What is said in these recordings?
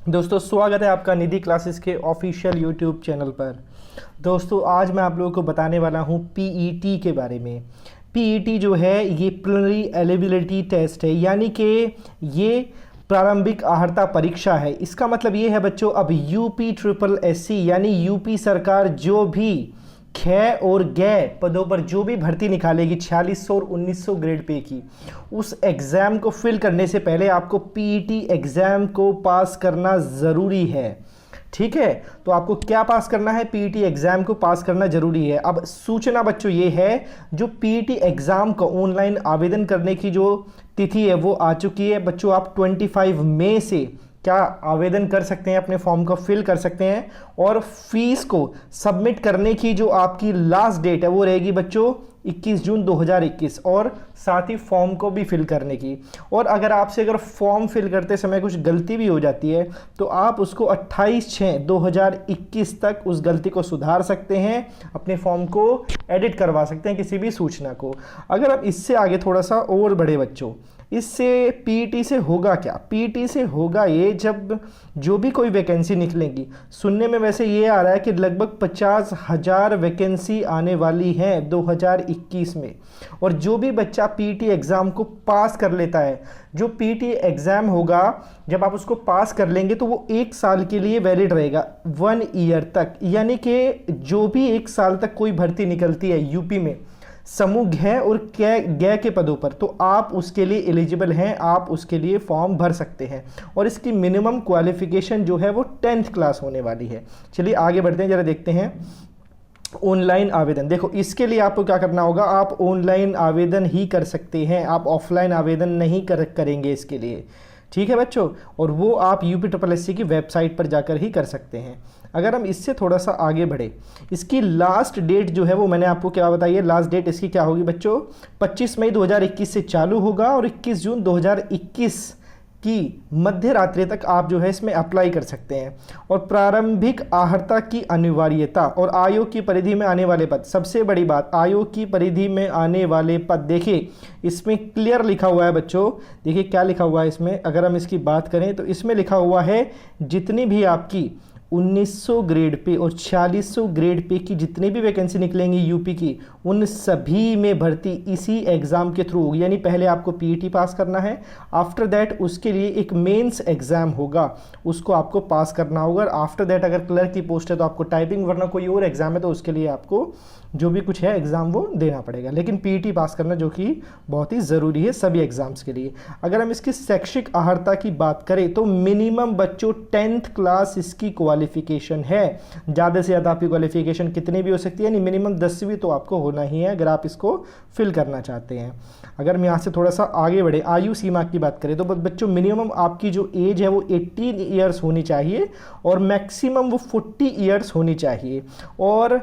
दोस्तों स्वागत है आपका निधि क्लासेस के ऑफिशियल यूट्यूब चैनल पर। दोस्तों आज मैं आप लोगों को बताने वाला हूं पीईटी के बारे में। पीईटी जो है ये प्रिलिमिनरी एलिजिबिलिटी टेस्ट है, यानी कि ये प्रारंभिक अर्हता परीक्षा है। इसका मतलब ये है बच्चों, अब यूपी ट्रिपल एससी यानी यूपी सरकार जो भी ख और ग पदों पर जो भी भर्ती निकालेगी 4600 और 1900 ग्रेड पे की, उस एग्ज़ाम को फिल करने से पहले आपको पीईटी एग्ज़ाम को पास करना ज़रूरी है। ठीक है, तो आपको क्या पास करना है? पीईटी एग्ज़ाम को पास करना ज़रूरी है। अब सूचना बच्चों ये है, जो पीईटी एग्ज़ाम का ऑनलाइन आवेदन करने की जो तिथि है वो आ चुकी है बच्चों। आप 25 मई से क्या आवेदन कर सकते हैं, अपने फॉर्म को फिल कर सकते हैं। और फीस को सबमिट करने की जो आपकी लास्ट डेट है वो रहेगी बच्चों 21 जून 2021, और साथ ही फॉर्म को भी फिल करने की। और अगर फॉर्म फिल करते समय कुछ गलती भी हो जाती है तो आप उसको 28/6/2021 तक उस गलती को सुधार सकते हैं, अपने फॉर्म को एडिट करवा सकते हैं किसी भी सूचना को। अगर आप इससे आगे थोड़ा सा और बढ़े बच्चों, इससे पीईटी से होगा क्या? पीईटी से होगा ये, जब जो भी कोई वैकेंसी निकलेगी, सुनने में वैसे ये आ रहा है कि लगभग 50,000 वैकेंसी आने वाली है 2021 में। और जो भी बच्चा पीईटी एग्ज़ाम को पास कर लेता है, जो पीईटी एग्ज़ाम होगा जब आप उसको पास कर लेंगे तो वो 1 साल के लिए वैलिड रहेगा, 1 ईयर तक। यानी कि जो भी 1 साल तक कोई भर्ती निकलती है यूपी में समूह घ और ग के पदों पर, तो आप उसके लिए एलिजिबल हैं, आप उसके लिए फॉर्म भर सकते हैं। और इसकी मिनिमम क्वालिफिकेशन जो है वो 10th क्लास होने वाली है। चलिए आगे बढ़ते हैं, जरा देखते हैं ऑनलाइन आवेदन। देखो इसके लिए आपको क्या करना होगा, आप ऑनलाइन आवेदन ही कर सकते हैं, आप ऑफलाइन आवेदन नहीं करेंगे इसके लिए। ठीक है बच्चों, और वो आप यूपी ट्रिपल एससी की वेबसाइट पर जाकर ही कर सकते हैं। अगर हम इससे थोड़ा सा आगे बढ़े, इसकी लास्ट डेट जो है वो मैंने आपको क्या बताई है, लास्ट डेट इसकी क्या होगी बच्चों, 25 मई 2021 से चालू होगा और 21 जून 2021 की मध्य रात्रि तक आप जो है इसमें अप्लाई कर सकते हैं। और प्रारंभिक अर्हता की अनिवार्यता और आयोग की परिधि में आने वाले पद, सबसे बड़ी बात, आयोग की परिधि में आने वाले पद। देखिए इसमें क्लियर लिखा हुआ है बच्चों, देखिए क्या लिखा हुआ है इसमें। अगर हम इसकी बात करें तो इसमें लिखा हुआ है, जितनी भी आपकी 1900 ग्रेड पे और 4600 ग्रेड पे की जितनी भी वैकेंसी निकलेंगी यूपी की, उन सभी में भर्ती इसी एग्ज़ाम के थ्रू होगी। यानी पहले आपको पीईटी पास करना है, आफ्टर दैट उसके लिए एक मेंस एग्ज़ाम होगा, उसको आपको पास करना होगा। और आफ्टर दैट अगर क्लर्क की पोस्ट है तो आपको टाइपिंग, वरना कोई और एग्ज़ाम है तो उसके लिए आपको जो भी कुछ है एग्ज़ाम वो देना पड़ेगा। लेकिन पीईटी पास करना जो कि बहुत ही ज़रूरी है सभी एग्ज़ाम्स के लिए। अगर हम इसकी शैक्षिक अर्हता की बात करें तो मिनिमम बच्चों 10th क्लास इसकी क्वालिफिकेशन है। ज़्यादा से ज़्यादा आपकी क्वालिफिकेशन कितनी भी हो सकती है, यानी मिनिमम 10वीं तो आपको होना ही है अगर आप इसको फिल करना चाहते हैं। अगर हम यहाँ से थोड़ा सा आगे बढ़े, आयु सीमा की बात करें तो बच्चों मिनिमम आपकी जो एज है वो 18 ईयर्स होनी चाहिए और मैक्सिमम वो 40 ईयर्स होनी चाहिए। और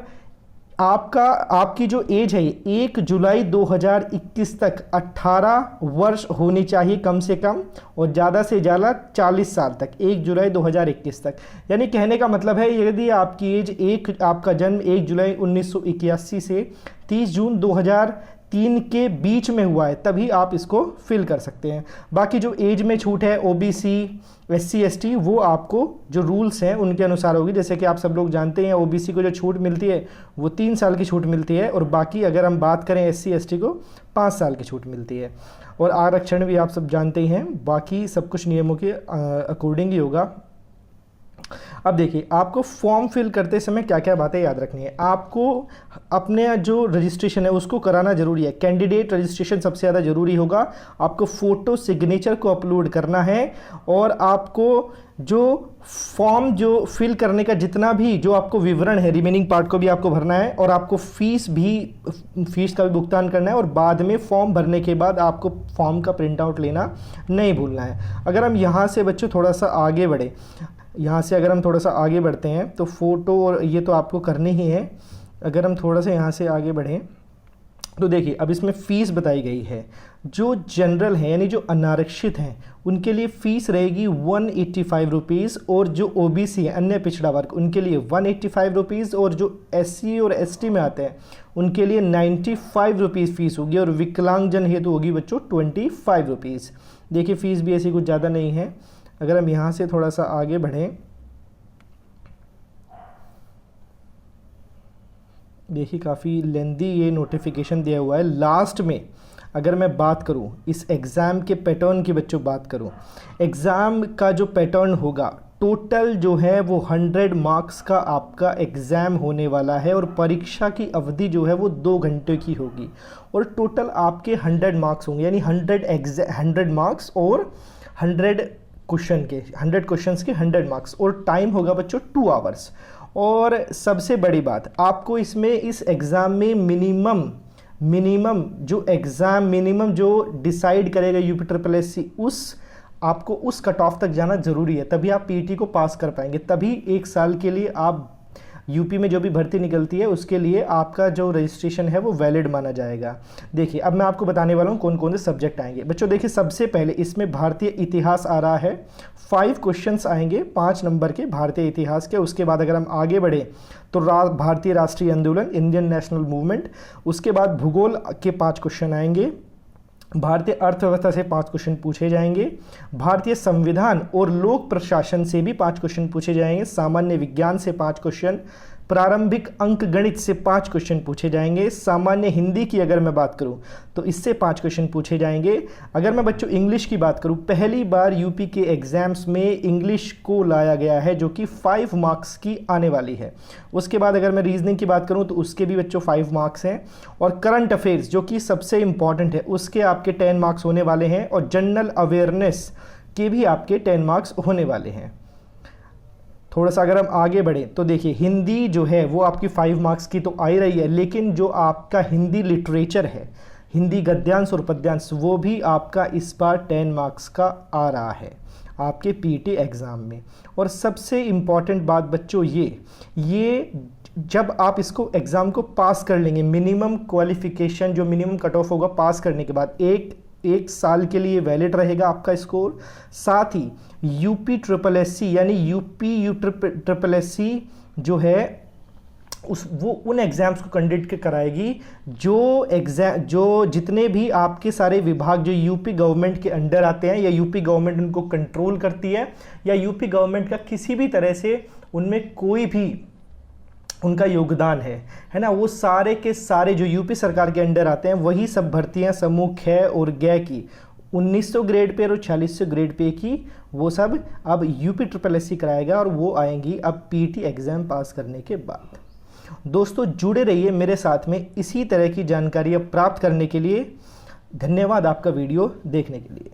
आपकी जो एज है 1 जुलाई 2021 तक 18 वर्ष होनी चाहिए कम से कम, और ज़्यादा से ज़्यादा 40 साल तक, 1 जुलाई 2021 तक। यानी कहने का मतलब है, यदि आपकी एज आपका जन्म 1 जुलाई 1981 से 30 जून 2003 के बीच में हुआ है, तभी आप इसको फिल कर सकते हैं। बाकी जो एज में छूट है ओबीसी, एससी एसटी, वो आपको जो रूल्स हैं उनके अनुसार होगी। जैसे कि आप सब लोग जानते हैं ओबीसी को जो छूट मिलती है वो 3 साल की छूट मिलती है, और बाकी अगर हम बात करें एससी एसटी को 5 साल की छूट मिलती है। और आरक्षण भी आप सब जानते ही हैं, बाकी सब कुछ नियमों के अकॉर्डिंग ही होगा। अब देखिए आपको फॉर्म फिल करते समय क्या क्या बातें याद रखनी है। आपको अपने जो रजिस्ट्रेशन है उसको कराना जरूरी है, कैंडिडेट रजिस्ट्रेशन सबसे ज़्यादा जरूरी होगा। आपको फ़ोटो सिग्नेचर को अपलोड करना है, और आपको जो फॉर्म जो फिल करने का जितना भी जो आपको विवरण है, रिमेनिंग पार्ट को भी आपको भरना है, और आपको फीस का भी भुगतान करना है। और बाद में फॉर्म भरने के बाद आपको फॉर्म का प्रिंट आउट लेना नहीं भूलना है। अगर हम यहाँ से बच्चों थोड़ा सा आगे बढ़े, यहाँ से अगर हम थोड़ा सा आगे बढ़ते हैं तो फ़ोटो और ये तो आपको करनी ही है। अगर हम थोड़ा सा यहाँ से आगे बढ़ें तो देखिए अब इसमें फ़ीस बताई गई है। जो जनरल हैं यानी जो अनारक्षित हैं उनके लिए फ़ीस रहेगी 185 रुपीज़, और जो ओबीसी है अन्य पिछड़ा वर्ग उनके लिए 185 रुपीज़, और जो एससी और एसटी में आते हैं उनके लिए 95 रुपीज़ फ़ीस होगी, और विकलांगजन हेतु होगी बच्चों 25 रुपीज़। देखिए फ़ीस भी ऐसी कुछ ज़्यादा नहीं है। अगर हम यहाँ से थोड़ा सा आगे बढ़ें, देखिए काफ़ी लेंदी ये नोटिफिकेशन दिया हुआ है। लास्ट में अगर मैं बात करूं इस एग्ज़ाम के पैटर्न की, बच्चों बात करूं, एग्ज़ाम का जो पैटर्न होगा, टोटल जो है वो 100 मार्क्स का आपका एग्ज़ाम होने वाला है और परीक्षा की अवधि जो है वो 2 घंटे की होगी और टोटल आपके 100 मार्क्स होंगे, यानी 100 मार्क्स और 100 क्वेश्चन के 100 क्वेश्चंस के 100 मार्क्स, और टाइम होगा बच्चों 2 आवर्स। और सबसे बड़ी बात, आपको इसमें इस एग्ज़ाम में मिनिमम जो डिसाइड करेगा UPSSSC, आपको उस कट ऑफ तक जाना ज़रूरी है, तभी आप पीटी को पास कर पाएंगे, तभी 1 साल के लिए आप यूपी में जो भी भर्ती निकलती है उसके लिए आपका जो रजिस्ट्रेशन है वो वैलिड माना जाएगा। देखिए अब मैं आपको बताने वाला हूँ कौन कौन से सब्जेक्ट आएंगे। बच्चों देखिए, सबसे पहले इसमें भारतीय इतिहास आ रहा है, 5 क्वेश्चंस आएंगे 5 नंबर के भारतीय इतिहास के। उसके बाद अगर हम आगे बढ़े तो भारतीय राष्ट्रीय आंदोलन, इंडियन नेशनल मूवमेंट। उसके बाद भूगोल के 5 क्वेश्चन आएंगे, भारतीय अर्थव्यवस्था से 5 क्वेश्चन पूछे जाएंगे, भारतीय संविधान और लोक प्रशासन से भी 5 क्वेश्चन पूछे जाएंगे, सामान्य विज्ञान से 5 क्वेश्चन, प्रारंभिक अंक गणित से 5 क्वेश्चन पूछे जाएंगे, सामान्य हिंदी की अगर मैं बात करूं तो इससे 5 क्वेश्चन पूछे जाएंगे। अगर मैं बच्चों इंग्लिश की बात करूं, पहली बार यूपी के एग्जाम्स में इंग्लिश को लाया गया है जो कि 5 मार्क्स की आने वाली है। उसके बाद अगर मैं रीजनिंग की बात करूं तो उसके भी बच्चों 5 मार्क्स हैं, और करंट अफेयर्स जो कि सबसे इंपॉर्टेंट है उसके आपके 10 मार्क्स होने वाले हैं, और जनरल अवेयरनेस के भी आपके 10 मार्क्स होने वाले हैं। थोड़ा सा अगर हम आगे बढ़े तो देखिए, हिंदी जो है वो आपकी 5 मार्क्स की तो आ ही रही है, लेकिन जो आपका हिंदी लिटरेचर है, हिंदी गद्यांश और पद्यांश, वो भी आपका इस बार 10 मार्क्स का आ रहा है आपके पीटी एग्ज़ाम में। और सबसे इम्पॉर्टेंट बात बच्चों ये जब आप इसको एग्ज़ाम को पास कर लेंगे, मिनिमम क्वालिफिकेशन जो मिनिमम कट ऑफ होगा पास करने के बाद एक साल के लिए वैलिड रहेगा आपका स्कोर। साथ ही UPSSC यानी UPSSC जो है वो उन एग्ज़ाम्स को कंडक्ट कराएगी जो जितने भी आपके सारे विभाग जो यूपी गवर्नमेंट के अंडर आते हैं, या यूपी गवर्नमेंट उनको कंट्रोल करती है, या यूपी गवर्नमेंट का किसी भी तरह से उनमें कोई भी उनका योगदान है ना, वो सारे के सारे जो यूपी सरकार के अंडर आते हैं वही सब भर्तियां समूह ख और ग की 1900 ग्रेड पे और 4600 ग्रेड पे की, वो सब अब UPSSC कराएगा और वो आएंगी अब पीटी एग्ज़ाम पास करने के बाद। दोस्तों जुड़े रहिए मेरे साथ में इसी तरह की जानकारियाँ प्राप्त करने के लिए। धन्यवाद आपका वीडियो देखने के लिए।